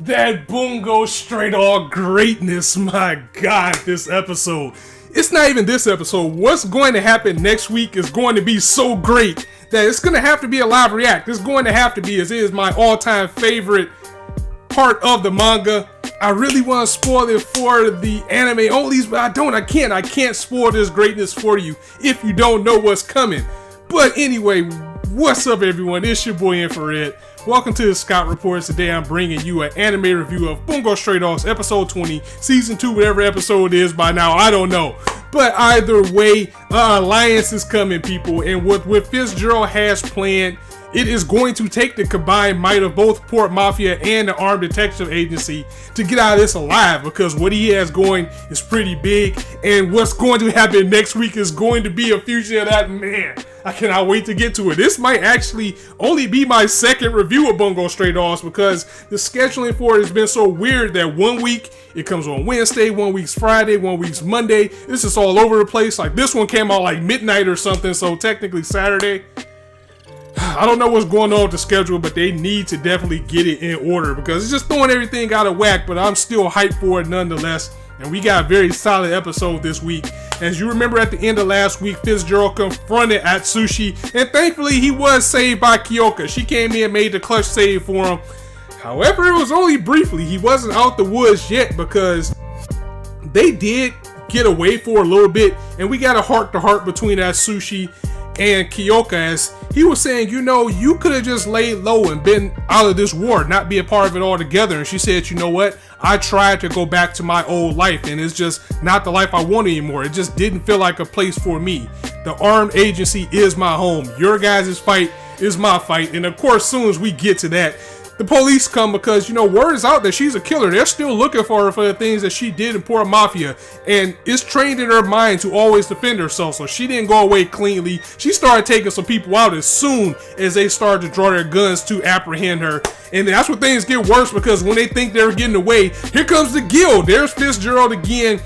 That Bungou Stray Dog greatness, my God, this episode. It's not even this episode. What's going to happen next week is going to be so great that it's going to have to be a live react. It's going to have to be, as it is my all-time favorite part of the manga. I really want to spoil it for the anime onlys, but I can't spoil this greatness for you if you don't know what's coming. But anyway, what's up everyone? It's your boy Infrar-Ed. Welcome to the Scott Reports. Today I'm bringing you an anime review of Bungou Stray Dogs episode 20, season 2, whatever episode it is by now, I don't know. But either way, alliance is coming, people, and what Fitzgerald has planned, it is going to take the combined might of both Port Mafia and the Armed Detective Agency to get out of this alive, because what he has going is pretty big, and what's going to happen next week is going to be a fusion of that. Man, I cannot wait to get to it. This might actually only be my second review of Bungou Stray Dogs because the scheduling for it has been so weird that 1 week it comes on Wednesday, 1 week's Friday, 1 week's Monday. This is all over the place. Like this one came out like midnight or something, so technically Saturday. I don't know what's going on with the schedule, but they need to definitely get it in order because it's just throwing everything out of whack, but I'm still hyped for it nonetheless. And we got a very solid episode this week. As you remember at the end of last week, Fitzgerald confronted Atsushi, and thankfully he was saved by Kyoka. She came in and made the clutch save for him. However, it was only briefly. He wasn't out the woods yet because they did get away for a little bit, and we got a heart-to-heart between Atsushi and Kyoka as he was saying, you know, you could have just laid low and been out of this war, not be a part of it altogether. And she said, you know what? I tried to go back to my old life and it's just not the life I want anymore. It just didn't feel like a place for me. The armed agency is my home. Your guys' fight is my fight. And of course, as soon as we get to that, the police come because, you know, word is out that she's a killer. They're still looking for her for the things that she did in Port Mafia. And it's trained in her mind to always defend herself. So she didn't go away cleanly. She started taking some people out as soon as they started to draw their guns to apprehend her. And that's when things get worse because when they think they're getting away, here comes the guild. There's Fitzgerald again.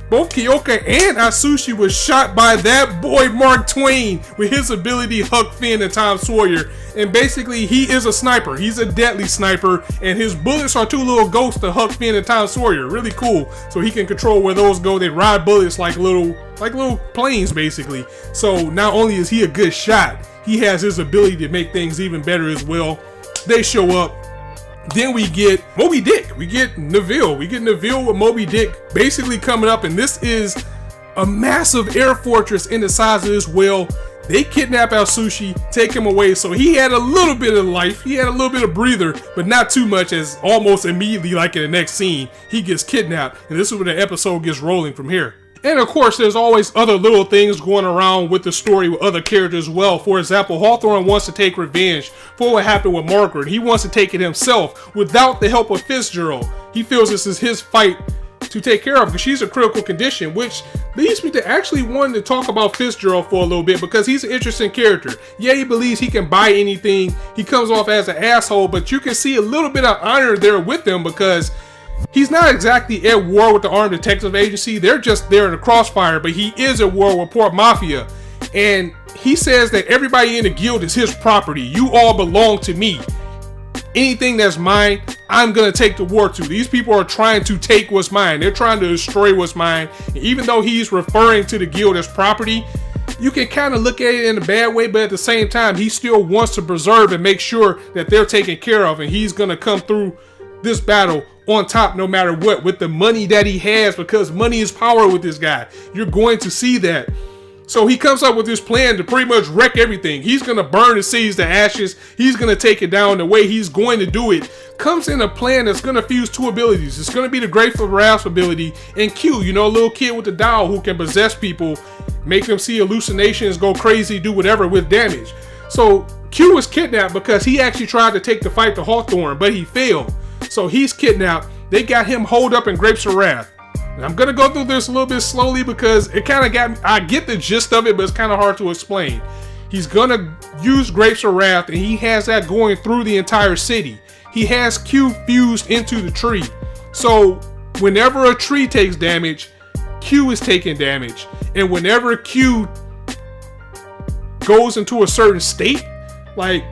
Both Kyoka and Atsushi was shot by that boy Mark Twain with his ability Huck Finn and Tom Sawyer. And basically he is a sniper. He's a deadly sniper and his bullets are two little ghosts to Huck Finn and Tom Sawyer. Really cool. So he can control where those go. They ride bullets like little planes basically. So not only is he a good shot, he has his ability to make things even better as well. They show up. Then we get Moby Dick. We get Neville. We get Neville with Moby Dick basically coming up, and this is a massive air fortress in the size of this whale. They kidnap Atsushi, take him away, so he had a little bit of life. He had a little bit of breather, but not too much, as almost immediately, like in the next scene, he gets kidnapped, and this is where the episode gets rolling from here. And of course, there's always other little things going around with the story with other characters as well. For example, Hawthorne wants to take revenge for what happened with Margaret. He wants to take it himself without the help of Fitzgerald. He feels this is his fight to take care of because she's a critical condition, which leads me to actually wanting to talk about Fitzgerald for a little bit because he's an interesting character. Yeah, he believes he can buy anything. He comes off as an asshole, but you can see a little bit of honor there with him because he's not exactly at war with the Armed Detective Agency. They're just there in the crossfire, but he is at war with Port Mafia. And he says that everybody in the guild is his property. You all belong to me. Anything that's mine, I'm going to take the war to. These people are trying to take what's mine. They're trying to destroy what's mine. And even though he's referring to the guild as property, you can kind of look at it in a bad way, but at the same time, he still wants to preserve and make sure that they're taken care of. And he's going to come through this battle on top no matter what with the money that he has, because money is power with this guy. You're going to see that. So he comes up with this plan to pretty much wreck everything. He's going to burn the cities to ashes. He's going to take it down. The way he's going to do it comes in a plan that's going to fuse two abilities. It's going to be the Grateful Rasp ability and Q, you know, a little kid with the doll who can possess people, make them see hallucinations, go crazy, do whatever with damage. So Q was kidnapped because he actually tried to take the fight to Hawthorne, but he failed. So he's kidnapped. They got him holed up in Grapes of Wrath. And I'm gonna go through this a little bit slowly because it kind of got me. I get the gist of it, but it's kind of hard to explain. He's gonna use Grapes of Wrath, and he has that going through the entire city. He has Q fused into the tree. So whenever a tree takes damage, Q is taking damage. And whenever Q goes into a certain state, like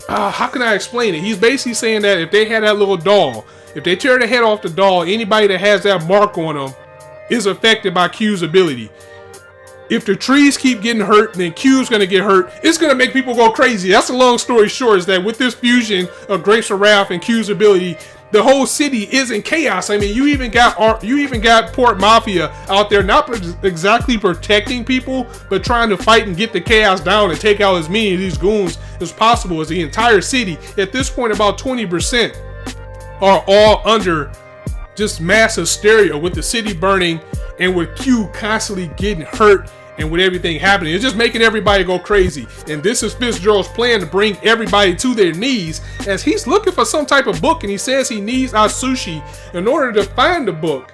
how can I explain it? He's basically saying that if they had that little doll, if they tear the head off the doll, anybody that has that mark on them is affected by Q's ability. If the trees keep getting hurt, then Q's gonna get hurt. It's gonna make people go crazy. That's a long story short, is that with this fusion of Grapes of Wrath and Q's ability, the whole city is in chaos. I mean, you even got Port Mafia out there, not exactly protecting people, but trying to fight and get the chaos down and take out as many of these goons as possible. As the entire city, at this point, about 20% are all under just mass hysteria with the city burning and with Q constantly getting hurt and with everything happening. It's just making everybody go crazy. And this is Fitzgerald's plan to bring everybody to their knees, as he's looking for some type of book, and he says he needs Atsushi in order to find the book.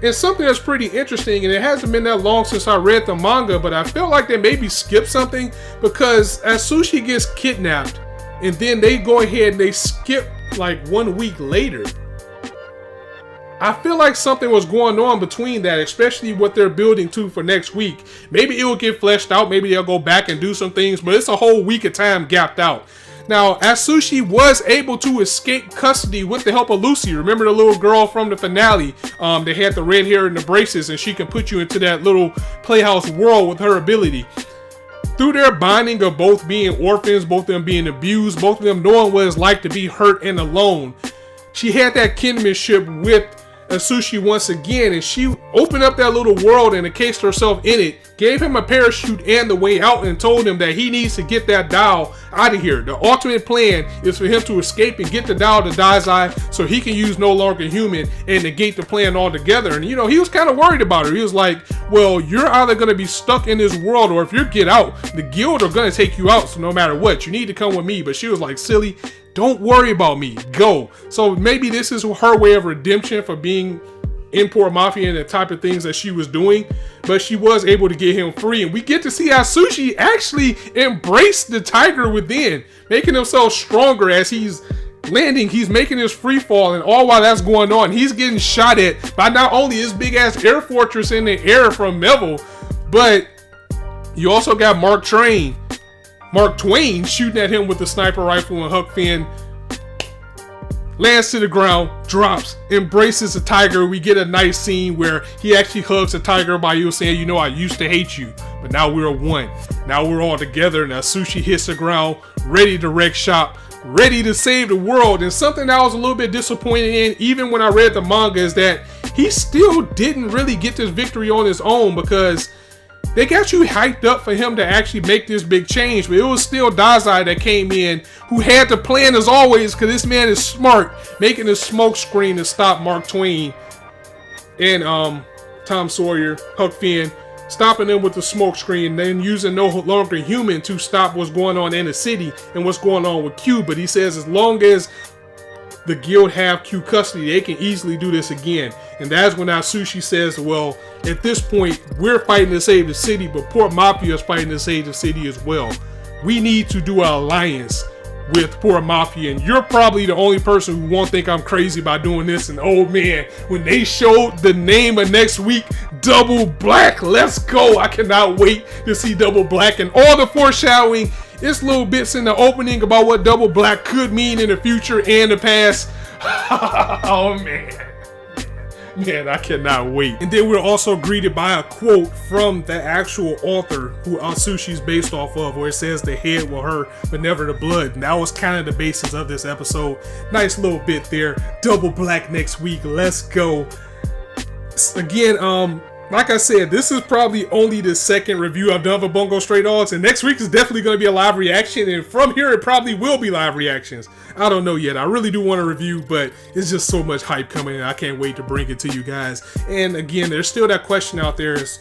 And something that's pretty interesting, and it hasn't been that long since I read the manga, but I felt like they maybe skipped something, because Atsushi gets kidnapped and then they go ahead and they skip like 1 week later. I feel like something was going on between that, especially what they're building to for next week. Maybe it will get fleshed out, maybe they'll go back and do some things, but it's a whole week of time gapped out. Now, Atsushi was able to escape custody with the help of Lucy. Remember the little girl from the finale? They had the red hair and the braces, and she can put you into that little playhouse world with her ability. Through their bonding of both being orphans, both of them being abused, both of them knowing what it's like to be hurt and alone, she had that kinship with Atsushi once again, and she opened up that little world and encased herself in it, gave him a parachute and the way out, and told him that he needs to get that doll out of here. The ultimate plan is for him to escape and get the doll to Dazai so he can use No Longer Human and negate the plan altogether. And you know, he was kind of worried about her. He was like, well, you're either going to be stuck in this world, or if you get out, the guild are going to take you out, so no matter what, you need to come with me. But she was like, silly, don't worry about me, go. So maybe this is her way of redemption for being in Port Mafia and the type of things that she was doing, but she was able to get him free. And we get to see Atsushi actually embrace the tiger within, making himself stronger as he's landing. He's making his free fall, and all while that's going on, he's getting shot at by not only his big ass air fortress in the air from Melville, but you also got Mark Twain shooting at him with the sniper rifle, and Huck Finn lands to the ground, drops, embraces the tiger. We get a nice scene where he actually hugs the tiger by you, saying, you know, I used to hate you, but now we're one. Now we're all together. And Atsushi hits the ground, ready to wreck shop, ready to save the world. And something that I was a little bit disappointed in, even when I read the manga, is that he still didn't really get this victory on his own, because they got you hyped up for him to actually make this big change, but it was still Dazai that came in, who had the plan as always, because this man is smart, making a smoke screen to stop Mark Twain and Tom Sawyer, Huck Finn, stopping them with the smoke screen, then using No Longer Human to stop what's going on in the city and what's going on with Q. But he says as long as the guild have Q custody, they can easily do this again. And that's when Atsushi says, well, at this point, we're fighting to save the city, but Port Mafia is fighting to save the city as well. We need to do an alliance with Port Mafia, and you're probably the only person who won't think I'm crazy by doing this. And oh man, when they showed the name of next week, Double Black, let's go. I cannot wait to see Double Black, and all the foreshadowing. It's little bits in the opening about what Double Black could mean in the future and the past. Oh man, I cannot wait. And then we're also greeted by a quote from the actual author who Atsushi's based off of, where it says the head will hurt, but never the blood. And that was kind of the basis of this episode. Nice little bit there. Double Black next week. Let's go. Again, like I said, this is probably only the second review I've done for Bungou Stray Dogs, and next week is definitely going to be a live reaction, and from here it probably will be live reactions. I don't know yet. I really do want to review, but it's just so much hype coming in. I can't wait to bring it to you guys. And again, there's still that question out there is,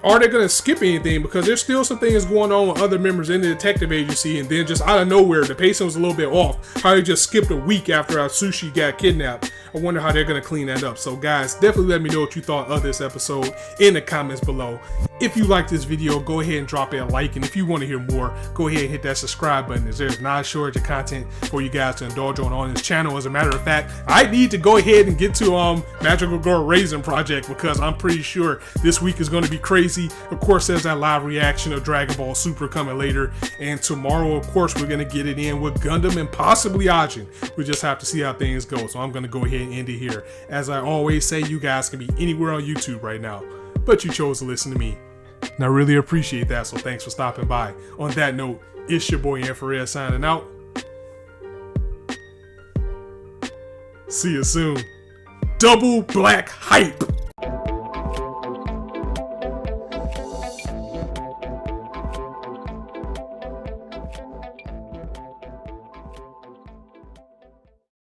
are they going to skip anything? Because there's still some things going on with other members in the detective agency, and then just out of nowhere, the pacing was a little bit off. How they just skipped a week after Atsushi got kidnapped. I wonder how they're going to clean that up. So guys, definitely let me know what you thought of this episode in the comments below. If you like this video, go ahead and drop a like, and if you want to hear more, go ahead and hit that subscribe button, as there's not a shortage of content for you guys to indulge on this channel. As a matter of fact, I need to go ahead and get to Magical Girl Raisin Project, because I'm pretty sure this week is going to be crazy. Of course, there's that live reaction of Dragon Ball Super coming later. And tomorrow, of course, we're going to get it in with Gundam and possibly Ajin. We just have to see how things go. So I'm going to go ahead and end it here. As I always say, you guys can be anywhere on YouTube right now, but you chose to listen to me. And I really appreciate that. So thanks for stopping by. On that note, it's your boy Infrar-Ed signing out. See you soon. Double black hype.